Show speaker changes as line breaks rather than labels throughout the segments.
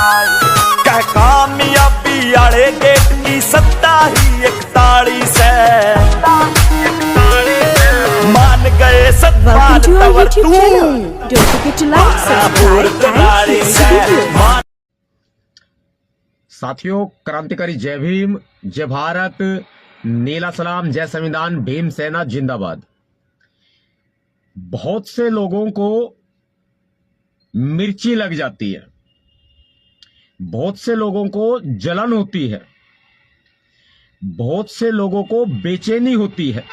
कह कामयाबी आड़े गेट की सत्ता ही एक ताड़ी से मान गए सत्पाल तंवर तू
साथियों, क्रांतिकारी जय भीम, जय भारत, नीला सलाम, जय संविधान, भीम सेना जिंदाबाद। बहुत से लोगों को मिर्ची लग जाती है, बहुत से लोगों को जलन होती है, बहुत से लोगों को बेचैनी होती है,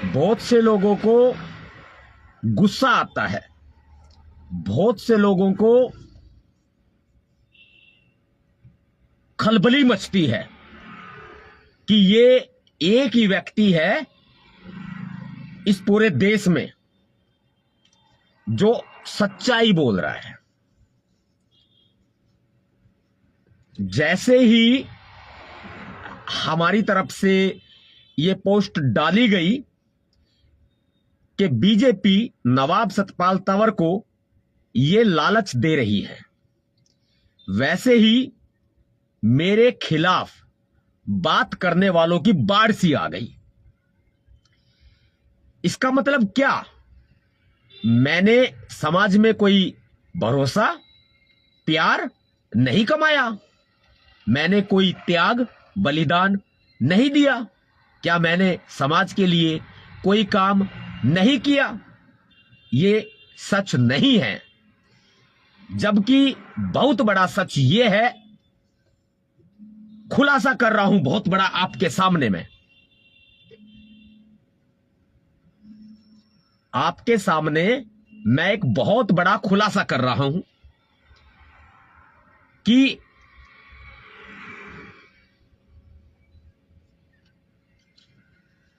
बहुत से लोगों को गुस्सा आता है, बहुत से लोगों को खलबली मचती है कि ये एक ही व्यक्ति है इस पूरे देश में जो सच्चाई बोल रहा है। जैसे ही हमारी तरफ से ये पोस्ट डाली गई कि बीजेपी नवाब सतपाल तंवर को ये लालच दे रही है, वैसे ही मेरे खिलाफ बात करने वालों की बाढ़ सी आ गई। इसका मतलब क्या? मैंने समाज में कोई भरोसा, प्यार नहीं कमाया? मैंने कोई त्याग, बलिदान नहीं दिया? क्या मैंने समाज के लिए कोई काम नहीं किया? ये सच नहीं है। जबकि बहुत बड़ा सच ये है, खुलासा कर रहा हूं बहुत बड़ा आपके सामने में। आपके सामने मैं एक बहुत बड़ा खुलासा कर रहा हूं कि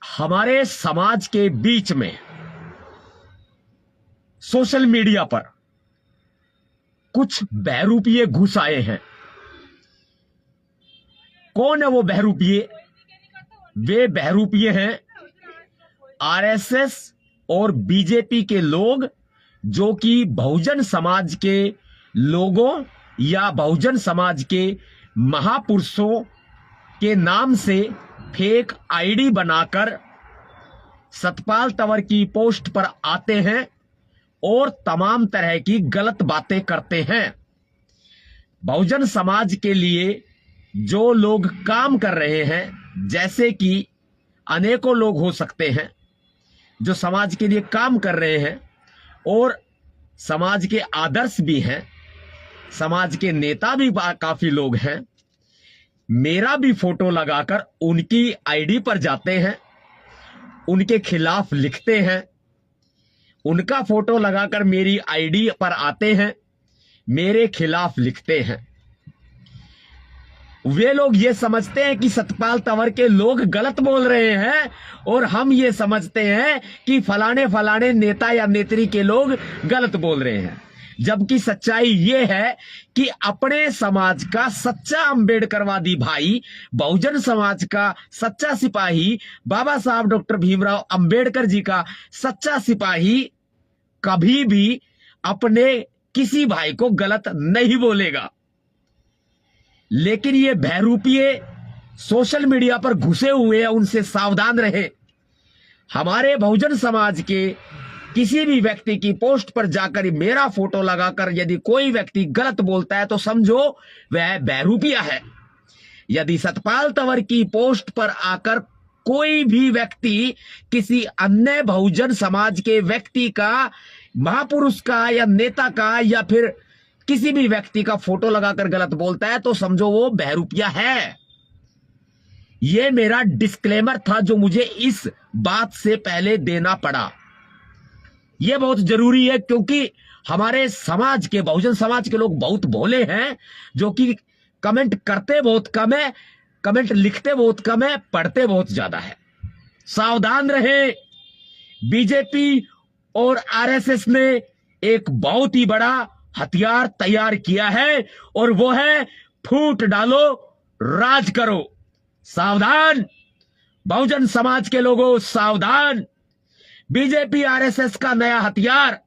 हमारे समाज के बीच में सोशल मीडिया पर कुछ बहरूपिये घुस आए हैं। कौन है वो बहरूपिये? वे बहरूपिये हैं आरएसएस और बीजेपी के लोग, जो कि बहुजन समाज के लोगों या बहुजन समाज के महापुरुषों के नाम से फेक आईडी बनाकर सतपाल तंवर की पोस्ट पर आते हैं और तमाम तरह की गलत बातें करते हैं। बहुजन समाज के लिए जो लोग काम कर रहे हैं, जैसे कि अनेकों लोग हो सकते हैं जो समाज के लिए काम कर रहे हैं और समाज के आदर्श भी हैं, समाज के नेता भी काफी लोग हैं, मेरा भी फोटो लगाकर उनकी आईडी पर जाते हैं, उनके खिलाफ लिखते हैं, उनका फोटो लगाकर मेरी आईडी पर आते हैं, मेरे खिलाफ लिखते हैं। वे लोग ये समझते हैं कि सतपाल तंवर के लोग गलत बोल रहे हैं और हम ये समझते हैं कि फलाने फलाने नेता या नेत्री के लोग गलत बोल रहे हैं। जबकि सच्चाई ये है कि अपने समाज का सच्चा अंबेडकरवादी भाई, बहुजन समाज का सच्चा सिपाही, बाबा साहब डॉक्टर भीमराव अंबेडकर जी का सच्चा सिपाही कभी भी अपने किसी भाई को गलत नहीं बोलेगा। लेकिन ये बहरूपिये सोशल मीडिया पर घुसे हुए हैं, उनसे सावधान रहे। हमारे बहुजन समाज के किसी भी व्यक्ति की पोस्ट पर जाकर मेरा फोटो लगाकर यदि कोई व्यक्ति गलत बोलता है तो समझो वह बहरूपिया है। यदि सतपाल तंवर की पोस्ट पर आकर कोई भी व्यक्ति किसी अन्य बहुजन समाज के व्यक्ति का, महापुरुष का या नेता का या फिर किसी भी व्यक्ति का फोटो लगाकर गलत बोलता है तो समझो वो बहरूपिया है। ये मेरा डिस्क्लेमर था जो मुझे इस बात से पहले देना पड़ा। यह बहुत जरूरी है क्योंकि हमारे समाज के, बहुजन समाज के लोग बहुत भोले हैं, जो कि कमेंट करते बहुत कम है, कमेंट लिखते बहुत कम है, पढ़ते बहुत ज्यादा है। सावधान रहे। बीजेपी और आरएसएस ने एक बहुत ही बड़ा हथियार तैयार किया है और वो है फूट डालो, राज करो। सावधान बहुजन समाज के लोगों, सावधान। बीजेपी आरएसएस का नया हथियार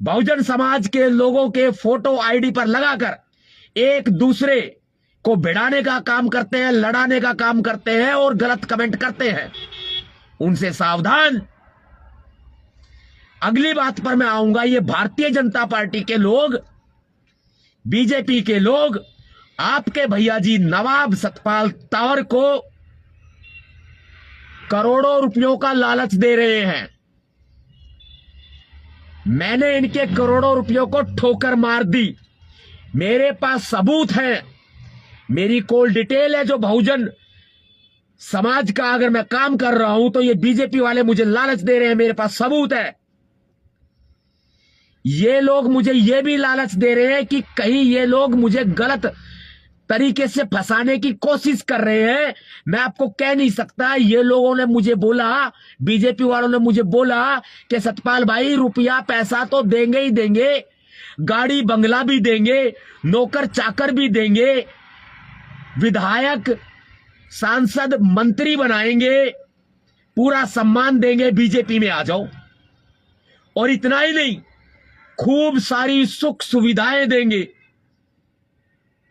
बहुजन समाज के लोगों के फोटो आईडी पर लगाकर एक दूसरे को भिड़ाने का काम करते हैं, लड़ाने का काम करते हैं और गलत कमेंट करते हैं। उनसे सावधान। अगली बात पर मैं आऊंगा। ये भारतीय जनता पार्टी के लोग, बीजेपी के लोग आपके भैया जी नवाब सतपाल तंवर को करोड़ों रुपयों का लालच दे रहे हैं। मैंने इनके करोड़ों रुपयों को ठोकर मार दी। मेरे पास सबूत है, मेरी कॉल डिटेल है। जो बहुजन समाज का अगर मैं काम कर रहा हूं तो ये बीजेपी वाले मुझे लालच दे रहे हैं, मेरे पास सबूत है। ये लोग मुझे ये भी लालच दे रहे हैं कि कहीं ये लोग मुझे गलत तरीके से फंसाने की कोशिश कर रहे हैं। मैं आपको कह नहीं सकता। ये लोगों ने मुझे बोला, बीजेपी वालों ने मुझे बोला कि सतपाल भाई रुपया पैसा तो देंगे ही देंगे, गाड़ी बंगला भी देंगे, नौकर चाकर भी देंगे, विधायक सांसद मंत्री बनाएंगे, पूरा सम्मान देंगे, बीजेपी में आ जाओ। और इतना ही नहीं, खूब सारी सुख सुविधाएं देंगे।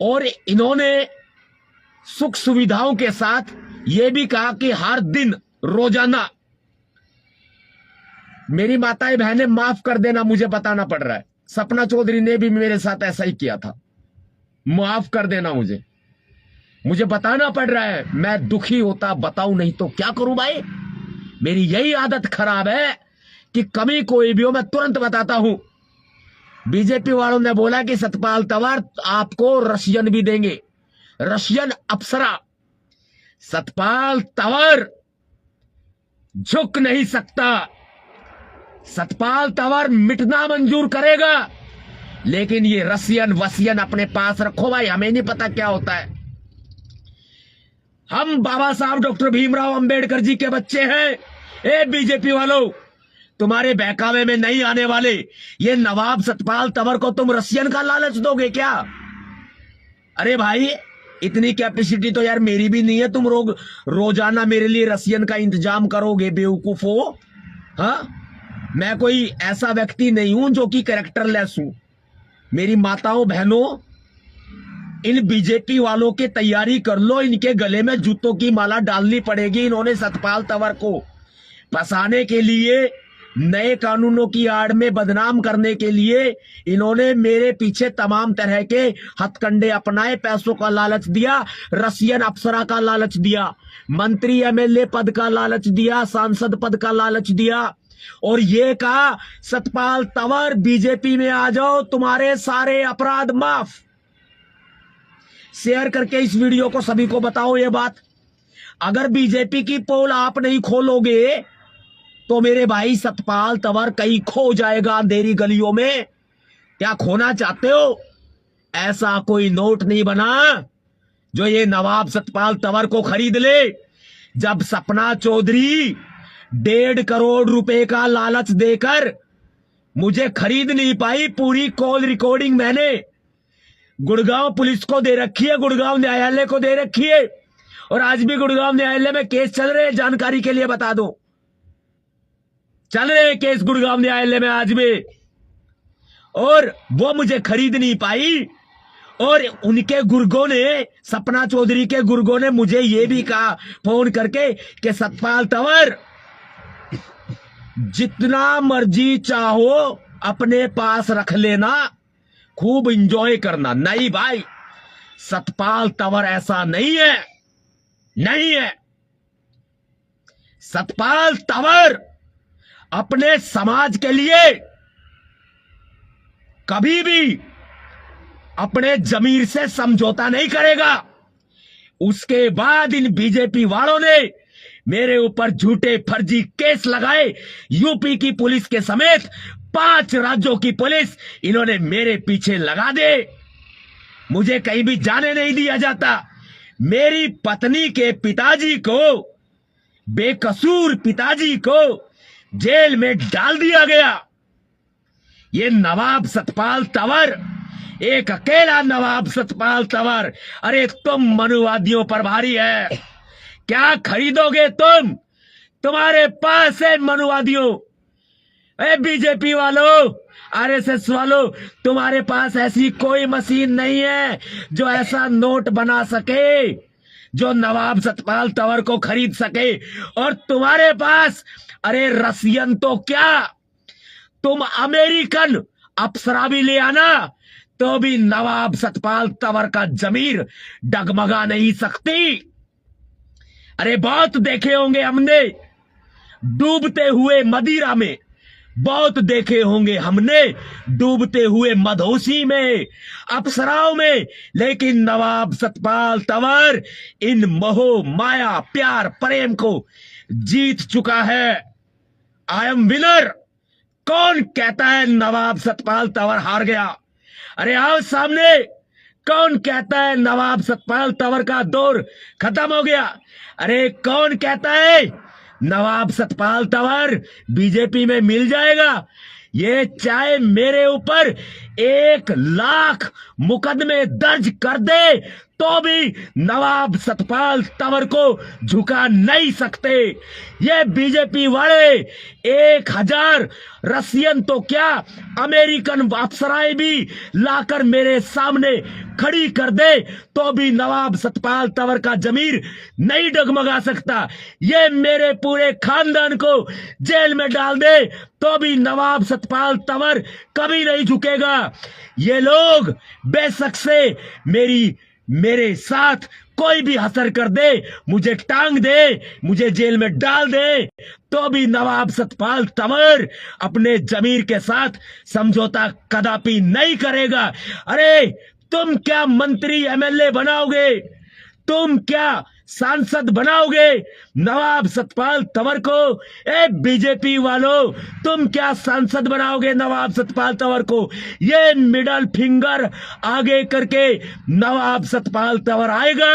और इन्होंने सुख सुविधाओं के साथ यह भी कहा कि हर दिन रोजाना, मेरी माताएं बहनें माफ कर देना, मुझे बताना पड़ रहा है, सपना चौधरी ने भी मेरे साथ ऐसा ही किया था, माफ कर देना, मुझे बताना पड़ रहा है। मैं दुखी होता बताऊं, नहीं तो क्या करूं भाई। मेरी यही आदत खराब है कि कमी कोई भी हो मैं तुरंत बताता हूं। बीजेपी वालों ने बोला कि सतपाल तंवर आपको रशियन भी देंगे, रशियन अप्सरा। सतपाल तंवर झुक नहीं सकता, सतपाल तंवर मिटना मंजूर करेगा, लेकिन ये रशियन वसियन अपने पास रखो भाई, हमें नहीं पता क्या होता है। हम बाबा साहब डॉक्टर भीमराव अंबेडकर जी के बच्चे हैं। ए बीजेपी वालों, तुम्हारे बहकावे में नहीं आने वाले ये नवाब सतपाल तंवर को तुम रशियन का लालच दोगे क्या? अरे भाई, इतनी कैपेसिटी तो यार मेरी भी नहीं है, तुम रोजाना मेरे लिए रशियन का इंतजाम करोगे बेवकूफो। हाँ, मैं कोई ऐसा व्यक्ति नहीं हूं जो कि कैरेक्टरलेस हूं। मेरी माताओं बहनों, इन बीजेपी वालों की तैयारी कर लो, इनके गले में जूतों की माला डालनी पड़ेगी। इन्होंने सतपाल तंवर को फंसाने के लिए, नए कानूनों की आड़ में बदनाम करने के लिए इन्होंने मेरे पीछे तमाम तरह के हथकंडे अपनाए। पैसों का लालच दिया, रशियन अप्सरा का लालच दिया, मंत्री एमएलए पद का लालच दिया, सांसद पद का लालच दिया, और ये कहा सतपाल तंवर बीजेपी में आ जाओ, तुम्हारे सारे अपराध माफ। शेयर करके इस वीडियो को सभी को बताओ ये बात। अगर बीजेपी की पोल आप नहीं खोलोगे तो मेरे भाई सतपाल तंवर कहीं खो जाएगा अंधेरी गलियों में। क्या खोना चाहते हो? ऐसा कोई नोट नहीं बना जो ये नवाब सतपाल तंवर को खरीद ले। जब सपना चौधरी 1.5 करोड़ रुपए का लालच देकर मुझे खरीद नहीं पाई, पूरी कॉल रिकॉर्डिंग मैंने गुड़गांव पुलिस को दे रखी है, गुड़गांव न्यायालय को दे रखी है, और आज भी गुड़गांव न्यायालय में केस चल रहे हैं। जानकारी के लिए बता दो, चल रहे हैं केस गुड़गांव न्यायालय में आज भी। और वो मुझे खरीद नहीं पाई, और उनके गुर्गों ने, सपना चौधरी के गुर्गों ने मुझे ये भी कहा फोन करके कि सतपाल तंवर जितना मर्जी चाहो अपने पास रख लेना, खूब इंजॉय करना। नहीं भाई, सतपाल तंवर ऐसा नहीं है, नहीं है। सतपाल तंवर अपने समाज के लिए कभी भी अपने जमीर से समझौता नहीं करेगा। उसके बाद इन बीजेपी वालों ने मेरे ऊपर झूठे फर्जी केस लगाए। यूपी की पुलिस के समेत 5 राज्यों की पुलिस इन्होंने मेरे पीछे लगा दे। मुझे कहीं भी जाने नहीं दिया जाता। मेरी पत्नी के पिताजी को, बेकसूर पिताजी को जेल में डाल दिया गया। ये नवाब सतपाल तंवर, एक अकेला नवाब सतपाल तंवर। अरे तुम मनुवादियों पर भारी है, क्या खरीदोगे तुम? तुम्हारे पास है मनुवादियों। ए बीजेपी वालों, आरएसएस वालों, तुम्हारे पास ऐसी कोई मशीन नहीं है जो ऐसा नोट बना सके जो नवाब सतपाल तंवर को खरीद सके। और तुम्हारे पास, अरे रसियन तो क्या, तुम अमेरिकन अप्सरा भी ले आना तो भी नवाब सतपाल तंवर का जमीर डगमगा नहीं सकती। अरे बहुत देखे होंगे हमने डूबते हुए मदिरा में, बहुत देखे होंगे हमने डूबते हुए मधोसी में, अप्सराओं में, लेकिन नवाब सतपाल तंवर इन मोह माया प्यार प्रेम को जीत चुका है। I am winner. कौन कहता है नवाब सतपाल तंवर हार गया? अरे आओ सामने। कौन कहता है नवाब सतपाल तंवर का दौर खत्म हो गया? अरे कौन कहता है नवाब सतपाल तंवर बीजेपी में मिल जाएगा? ये चाहे मेरे ऊपर 1,00,000 मुकदमे दर्ज कर दे तो भी नवाब सतपाल तंवर को झुका नहीं सकते। ये बीजेपी वाले 1,000 रसियन तो क्या, अमेरिकन अप्सराएं भी लाकर मेरे सामने खड़ी कर दे तो भी नवाब सतपाल तंवर का जमीर नहीं डगमगा सकता। ये मेरे पूरे खानदान को जेल में डाल दे तो भी नवाब सतपाल तंवर कभी नहीं झुकेगा। ये लोग बेशक से मेरे साथ कोई भी हसर कर दे, मुझे टांग दे, मुझे जेल में डाल दे, तो भी नवाब सतपाल तंवर अपने जमीर के साथ समझौता कदापि नहीं करेगा। अरे तुम क्या मंत्री एमएलए बनाओगे? तुम क्या सांसद बनाओगे नवाब सतपाल तंवर को? ए बीजेपी वालों, तुम क्या सांसद बनाओगे नवाब सतपाल तंवर को? ये मिडल फिंगर आगे करके नवाब सतपाल तंवर आएगा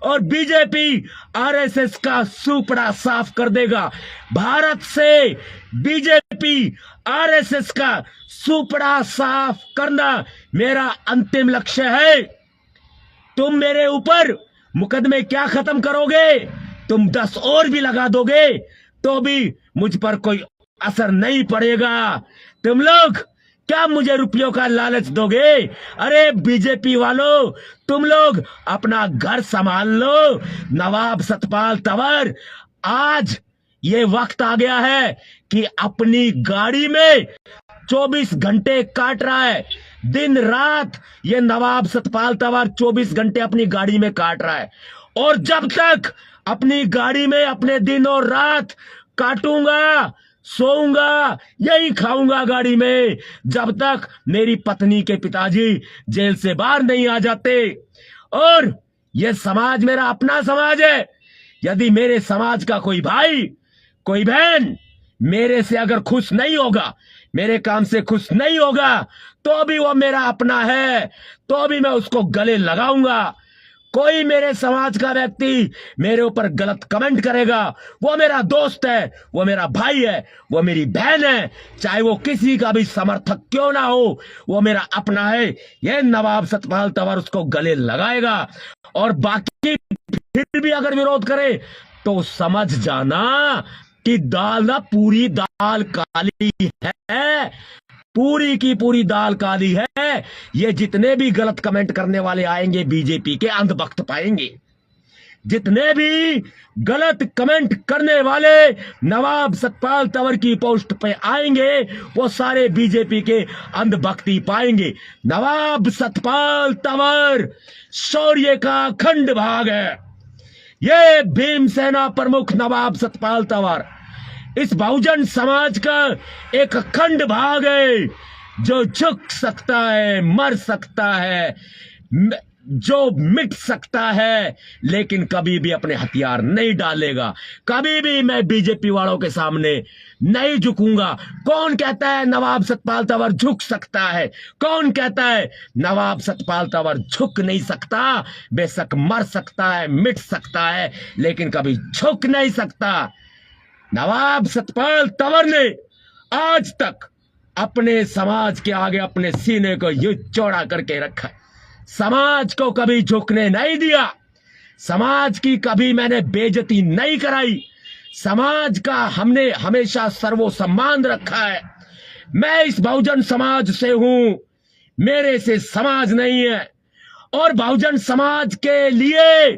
और बीजेपी आरएसएस का सुपड़ा साफ कर देगा। भारत से बीजेपी आरएसएस का सुपड़ा साफ करना मेरा अंतिम लक्ष्य है। तुम मेरे ऊपर मुकदमे क्या खत्म करोगे? तुम 10 और भी लगा दोगे तो भी मुझ पर कोई असर नहीं पड़ेगा। तुम लोग क्या मुझे रुपयों का लालच दोगे? अरे बीजेपी वालों, तुम लोग अपना घर संभाल लो। नवाब सतपाल तंवर, आज ये वक्त आ गया है कि अपनी गाड़ी में 24 घंटे काट रहा है, दिन रात ये नवाब सतपाल तंवर 24 घंटे अपनी गाड़ी में काट रहा है। और जब तक अपनी गाड़ी में अपने दिन और रात काटूंगा, सोऊंगा, यही खाऊंगा गाड़ी में, जब तक मेरी पत्नी के पिताजी जेल से बाहर नहीं आ जाते। और यह समाज मेरा अपना समाज है। यदि मेरे समाज का कोई भाई, कोई बहन मेरे से अगर खुश नहीं होगा, मेरे काम से खुश नहीं होगा, तो भी वो मेरा अपना है, तो भी मैं उसको गले लगाऊंगा। कोई मेरे समाज का व्यक्ति मेरे ऊपर गलत कमेंट करेगा, वो मेरा दोस्त है, वो मेरा भाई है, वो मेरी बहन है, चाहे वो किसी का भी समर्थक क्यों ना हो, वो मेरा अपना है। ये नवाब सतपाल तंवर उसको गले लगाएगा। और बाकी फिर भी अगर विरोध करे तो समझ जाना कि दाल ना पूरी दाल काली है, पूरी की पूरी दाल काली है। ये जितने भी गलत कमेंट करने वाले आएंगे बीजेपी के अंधभक्त पाएंगे। जितने भी गलत कमेंट करने वाले नवाब सतपाल तंवर की पोस्ट पे आएंगे वो सारे बीजेपी के अंधभक्ति पाएंगे। नवाब सतपाल तंवर शौर्य का खंड भाग है। ये भीमसेना प्रमुख नवाब सतपाल तंवर इस बहुजन समाज का एक अखंड भाग है, जो झुक सकता है, मर सकता है, जो मिट सकता है, लेकिन कभी भी अपने हथियार नहीं डालेगा। कभी भी मैं बीजेपी वालों के सामने नहीं झुकूंगा। कौन कहता है नवाब सतपाल तंवर झुक सकता है? कौन कहता है नवाब सतपाल तंवर झुक नहीं सकता? बेशक मर सकता है, मिट सकता है, लेकिन कभी झुक नहीं सकता। नवाब सतपाल तंवर ने आज तक अपने समाज के आगे अपने सीने को यूं चौड़ा करके रखा है। समाज को कभी झुकने नहीं दिया। समाज की कभी मैंने बेइज्जती नहीं कराई। समाज का हमने हमेशा सर्वसम्मान रखा है। मैं इस बहुजन समाज से हूं, मेरे से समाज नहीं है। और बहुजन समाज के लिए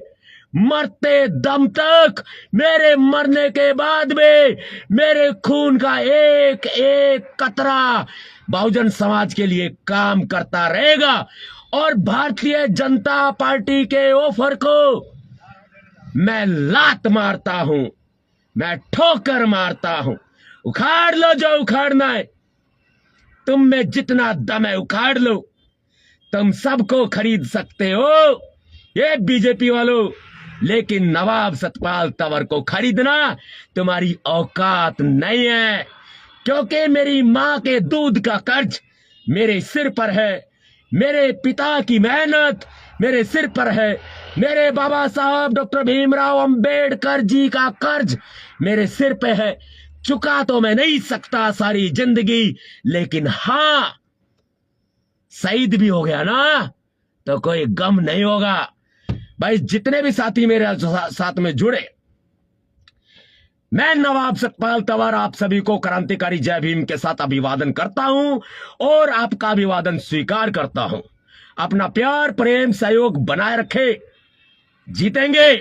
मरते दम तक, मेरे मरने के बाद में मेरे खून का एक एक कतरा बहुजन समाज के लिए काम करता रहेगा। और भारतीय जनता पार्टी के ऑफर को मैं लात मारता हूं, मैं ठोकर मारता हूं। उखाड़ लो जो उखाड़ना है, तुम में जितना दम है उखाड़ लो, तुम सबको खरीद सकते हो ये बीजेपी वालों, लेकिन नवाब सतपाल तंवर को खरीदना तुम्हारी औकात नहीं है। क्योंकि मेरी मां के दूध का कर्ज मेरे सिर पर है, मेरे पिता की मेहनत मेरे सिर पर है, मेरे बाबा साहब डॉक्टर भीमराव अंबेडकर जी का कर्ज मेरे सिर पे है। चुका तो मैं नहीं सकता सारी जिंदगी, लेकिन हां, शहीद भी हो गया ना तो कोई गम नहीं होगा। भाई जितने भी साथी मेरे साथ में जुड़े, मैं नवाब सतपाल तंवर आप सभी को क्रांतिकारी जय भीम के साथ अभिवादन करता हूं और आपका अभिवादन स्वीकार करता हूं। अपना प्यार प्रेम सहयोग बनाए रखे, जीतेंगे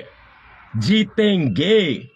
जीतेंगे।